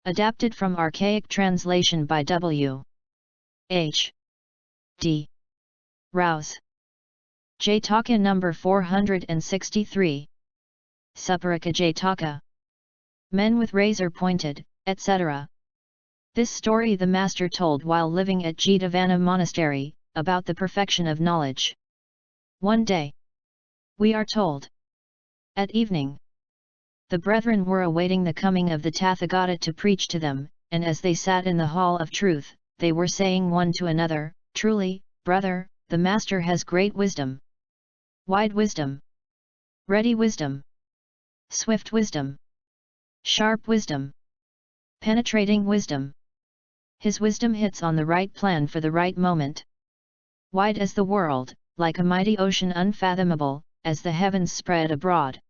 Adapted from archaic translation by W.H.D. Rouse. Jataka number 463. Suppāraka-Jātaka Men with razor pointed, etc. This story the master told while living at Jataka monastery, about the perfection of knowledge. One day, we are told, at evening, the brethren were awaiting the coming of the Tathagata to preach to them, and as they sat in the hall of truth, they were saying one to another, "Truly, brother, the master has great wisdom. Wide wisdom. Ready wisdom. Swift wisdom. Sharp wisdom. Penetrating wisdom. His wisdom hits on the right plan for the right moment. Wide as the world, like a mighty ocean unfathomable, as the heavens spread abroad.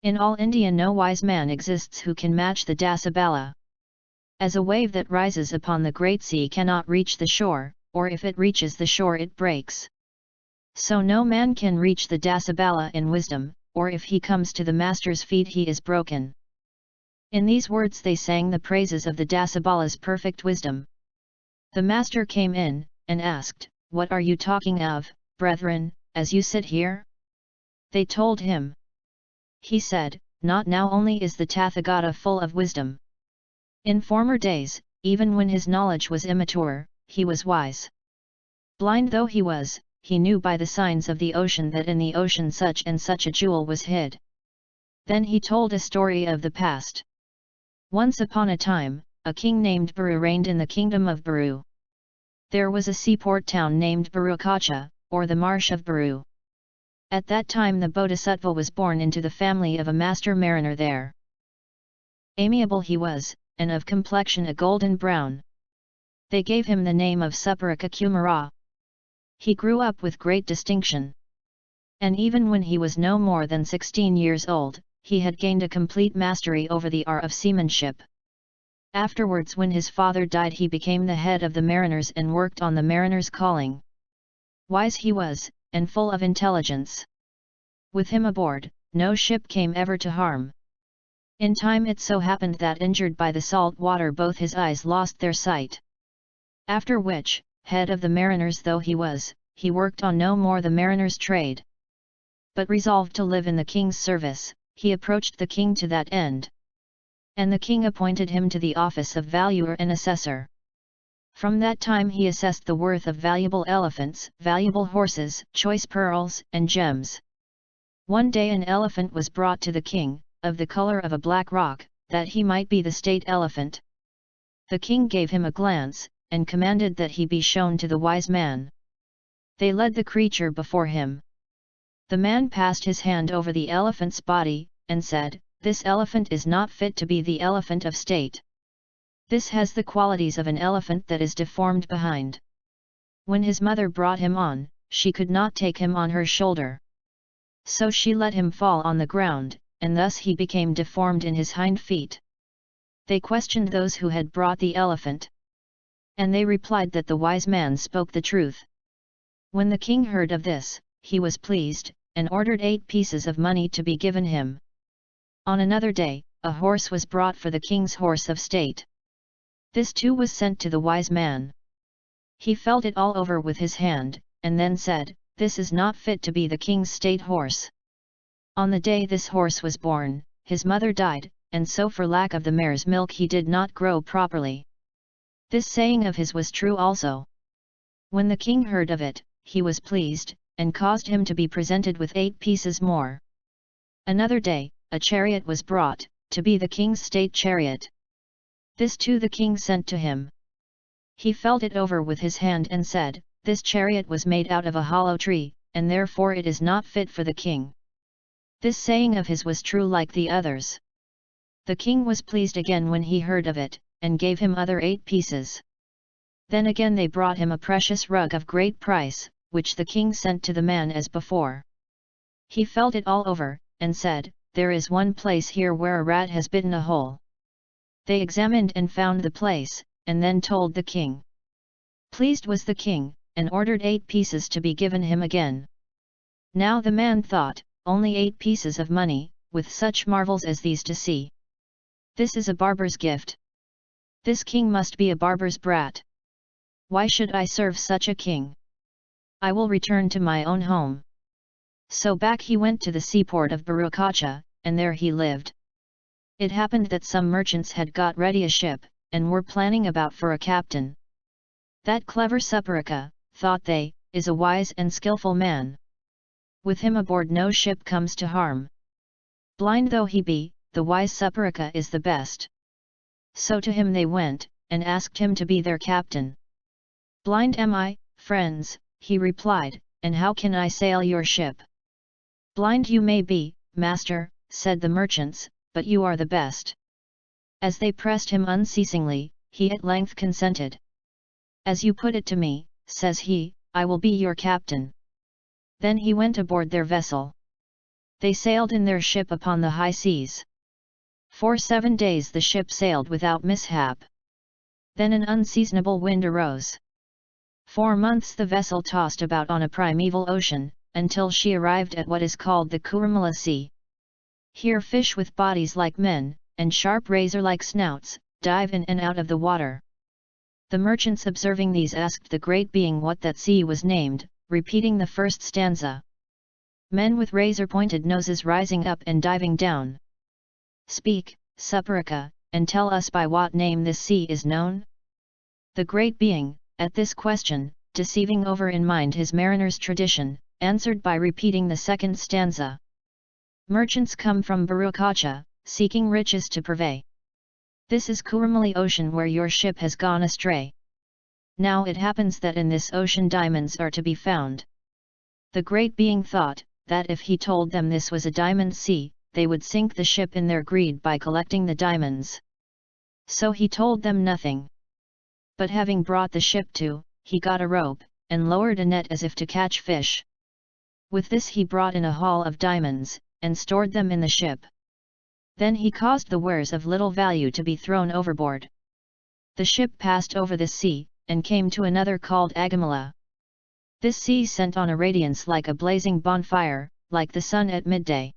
In all India no wise man exists who can match the Dasabala. As a wave that rises upon the great sea cannot reach the shore, or if it reaches the shore it breaks. So no man can reach the Dasabala in wisdom, or if he comes to the master's feet he is broken." In these words they sang the praises of the Dasabala's perfect wisdom. The master came in, and asked, "What are you talking of, brethren, as you sit here?" They told him. He said, "Not now only is the Tathagata full of wisdom. In former days, even when his knowledge was immature, he was wise. Blind though he was, he knew by the signs of the ocean that in the ocean such and such a jewel was hid." Then he told a story of the past. Once upon a time, a king named Buru reigned in the kingdom of Buru. There was a seaport town named Barukacha, or the Marsh of Buru. At that time the Bodhisattva was born into the family of a master mariner there. Amiable he was, and of complexion a golden brown. They gave him the name of Suppāraka-Kumara. He grew up with great distinction. And even when he was no more than 16 years old, he had gained a complete mastery over the art of seamanship. Afterwards when his father died he became the head of the mariners and worked on the mariner's calling. Wise he was, and full of intelligence. With him aboard, no ship came ever to harm. In time it so happened that injured by the salt water both his eyes lost their sight. After which, head of the mariners though he was, he worked on no more the mariner's trade. But resolved to live in the king's service, he approached the king to that end. And the king appointed him to the office of valuer and assessor. From that time he assessed the worth of valuable elephants, valuable horses, choice pearls, and gems. One day an elephant was brought to the king, of the color of a black rock, that he might be the state elephant. The king gave him a glance, and commanded that he be shown to the wise man. They led the creature before him. The man passed his hand over the elephant's body, and said, "This elephant is not fit to be the elephant of state. This has the qualities of an elephant that is deformed behind." When his mother brought him on, she could not take him on her shoulder. So she let him fall on the ground, and thus he became deformed in his hind feet. They questioned those who had brought the elephant. And they replied that the wise man spoke the truth. When the king heard of this, he was pleased, and ordered 8 pieces of money to be given him. On another day, a horse was brought for the king's horse of state. This too was sent to the wise man. He felt it all over with his hand, and then said, "This is not fit to be the king's state horse." On the day this horse was born, his mother died, and so for lack of the mare's milk he did not grow properly. This saying of his was true also. When the king heard of it, he was pleased, and caused him to be presented with 8 pieces more. Another day, a chariot was brought, to be the king's state chariot. This too the king sent to him. He felt it over with his hand and said, "This chariot was made out of a hollow tree, and therefore it is not fit for the king." This saying of his was true like the others. The king was pleased again when he heard of it, and gave him other 8 pieces. Then again they brought him a precious rug of great price, which the king sent to the man as before. He felt it all over, and said, "There is one place here where a rat has bitten a hole." They examined and found the place, and then told the king. Pleased was the king, and ordered 8 pieces to be given him again. Now the man thought, only 8 pieces of money, with such marvels as these to see. This is a barber's gift. This king must be a barber's brat. Why should I serve such a king? I will return to my own home. So back he went to the seaport of Bhikkubodhi, and there he lived. It happened that some merchants had got ready a ship, and were planning about for a captain. That clever Suppāraka, thought they, is a wise and skillful man. With him aboard no ship comes to harm. Blind though he be, the wise Suppāraka is the best. So to him they went, and asked him to be their captain. Blind am I, friends, he replied, and how can I sail your ship? Blind you may be, master, said the merchants, but you are the best. As they pressed him unceasingly, he at length consented. As you put it to me, says he, I will be your captain. Then he went aboard their vessel. They sailed in their ship upon the high seas. For 7 days the ship sailed without mishap. Then an unseasonable wind arose. 4 months the vessel tossed about on a primeval ocean, until she arrived at what is called the Kurummala Sea. Here fish with bodies like men, and sharp razor-like snouts, dive in and out of the water. The merchants observing these asked the great being what that sea was named, repeating the first stanza. Men with razor-pointed noses rising up and diving down. Speak, Suppāraka, and tell us by what name this sea is known? The great being, at this question, deceiving over in mind his mariner's tradition, answered by repeating the second stanza. Merchants come from Bhikkubodhi, seeking riches to purvey. This is Kurummala ocean where your ship has gone astray. Now it happens that in this ocean diamonds are to be found. The great being thought, that if he told them this was a diamond sea, they would sink the ship in their greed by collecting the diamonds. So he told them nothing. But having brought the ship to, he got a rope, and lowered a net as if to catch fish. With this he brought in a haul of diamonds, and stored them in the ship. Then he caused the wares of little value to be thrown overboard. The ship passed over the sea, and came to another called Agamala. This sea sent on a radiance like a blazing bonfire, like the sun at midday.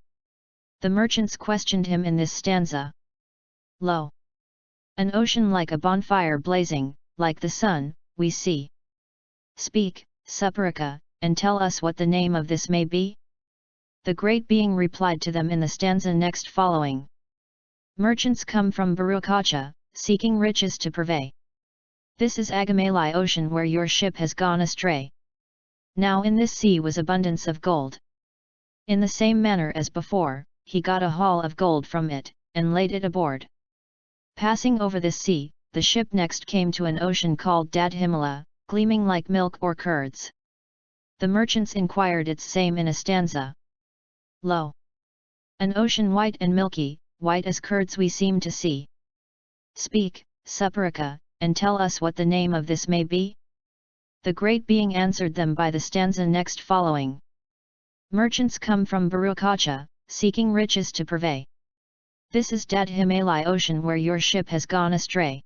The merchants questioned him in this stanza. Lo! An ocean like a bonfire blazing, like the sun, we see. Speak, Suppāraka, and tell us what the name of this may be? The great being replied to them in the stanza next following. Merchants come from Bhikkubodhi, seeking riches to purvey. This is Agamala ocean where your ship has gone astray. Now in this sea was abundance of gold. In the same manner as before, he got a haul of gold from it, and laid it aboard. Passing over this sea, the ship next came to an ocean called Dadhimala, gleaming like milk or curds. The merchants inquired its same in a stanza. Lo! An ocean white and milky, white as curds we seem to see. Speak, Suppāraka, and tell us what the name of this may be? The great being answered them by the stanza next following. Merchants come from Bhikkubodhi, seeking riches to purvey. This is Dadhimala ocean where your ship has gone astray.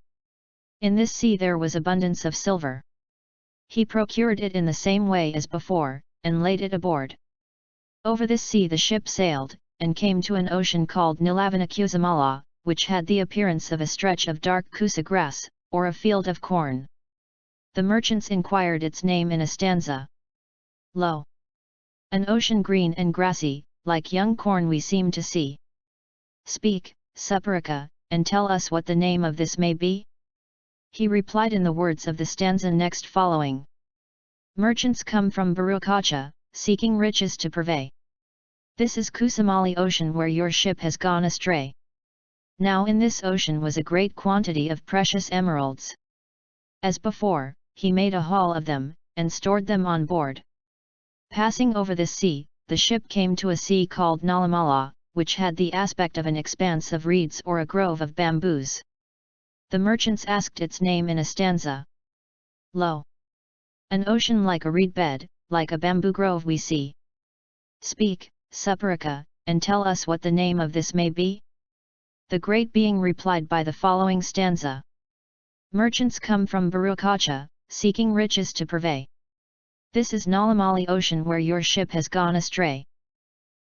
In this sea there was abundance of silver. He procured it in the same way as before, and laid it aboard. Over this sea the ship sailed, and came to an ocean called Nilavanakusamala, which had the appearance of a stretch of dark kusa grass, or a field of corn. The merchants inquired its name in a stanza. Lo! An ocean green and grassy, like young corn we seem to see. Speak, Suppāraka, and tell us what the name of this may be? He replied in the words of the stanza next following. Merchants come from Bhikkubodhi, seeking riches to purvey. This is Kusamali ocean where your ship has gone astray. Now in this ocean was a great quantity of precious emeralds. As before, he made a haul of them, and stored them on board. Passing over this sea, the ship came to a sea called Nalamala, which had the aspect of an expanse of reeds or a grove of bamboos. The merchants asked its name in a stanza. Lo! An ocean like a reed bed, like a bamboo grove we see. Speak, Suppāraka, and tell us what the name of this may be? The great being replied by the following stanza. Merchants come from Bhikkubodhi, seeking riches to purvey. This is Nalamali ocean where your ship has gone astray.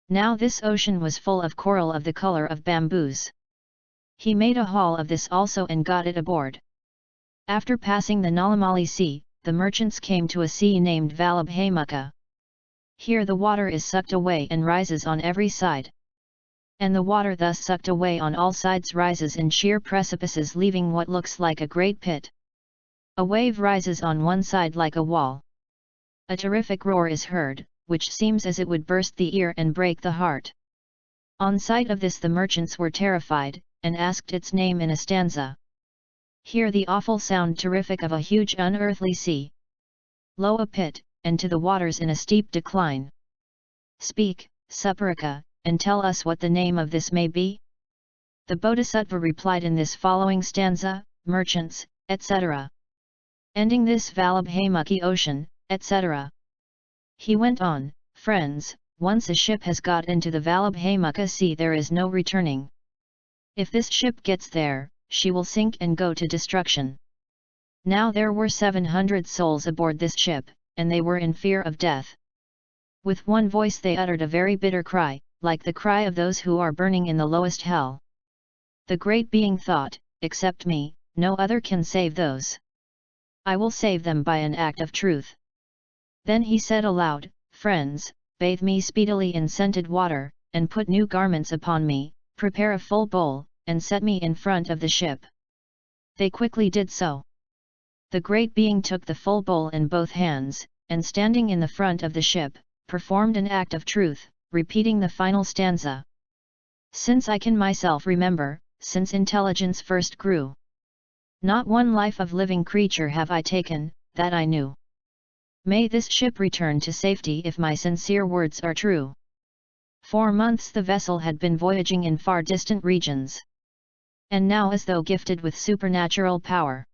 Now this ocean was full of coral of the color of bamboos. He made a haul of this also and got it aboard. After passing the Nalamali Sea, the merchants came to a sea named Vallabhamukha. Here the water is sucked away and rises on every side. And the water thus sucked away on all sides rises in sheer precipices, leaving what looks like a great pit. A wave rises on one side like a wall. A terrific roar is heard, which seems as it would burst the ear and break the heart. On sight of this the merchants were terrified, and asked its name in a stanza. Hear the awful sound terrific of a huge unearthly sea. Lo, a pit, and to the waters in a steep decline. Speak, Suppāraka, and tell us what the name of this may be? The Bodhisattva replied in this following stanza, merchants, etc. Ending this Vallabhamukha ocean, etc. He went on, friends, once a ship has got into the Vallabhamukha sea there is no returning. If this ship gets there, she will sink and go to destruction. Now there were 700 souls aboard this ship, and they were in fear of death. With one voice they uttered a very bitter cry, like the cry of those who are burning in the lowest hell. The great being thought, except me, no other can save those. I will save them by an act of truth. Then he said aloud, friends, bathe me speedily in scented water, and put new garments upon me, prepare a full bowl, and set me in front of the ship. They quickly did so. The great being took the full bowl in both hands, and standing in the front of the ship, performed an act of truth, repeating the final stanza. Since I can myself remember, since intelligence first grew. Not one life of living creature have I taken, that I knew. May this ship return to safety if my sincere words are true. 4 months the vessel had been voyaging in far distant regions. And now, as though gifted with supernatural power,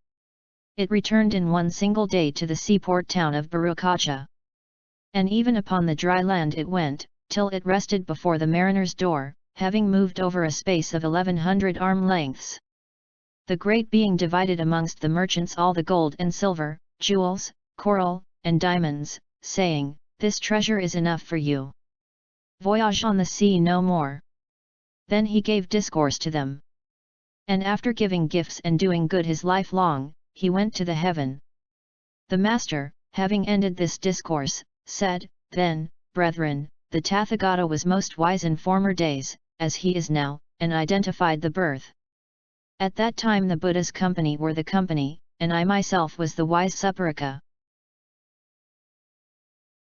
it returned in one single day to the seaport town of Bharukacha. And even upon the dry land it went, till it rested before the mariner's door, having moved over a space of 1100 arm lengths. The great being divided amongst the merchants all the gold and silver, jewels, coral, and diamonds, saying, this treasure is enough for you. Voyage on the sea no more. Then he gave discourse to them. And after giving gifts and doing good his life long, he went to the heaven. The master, having ended this discourse, said, then, brethren, the Tathagata was most wise in former days, as he is now, and identified the birth. At that time the Buddha's company were the company, and I myself was the wise Suppāraka.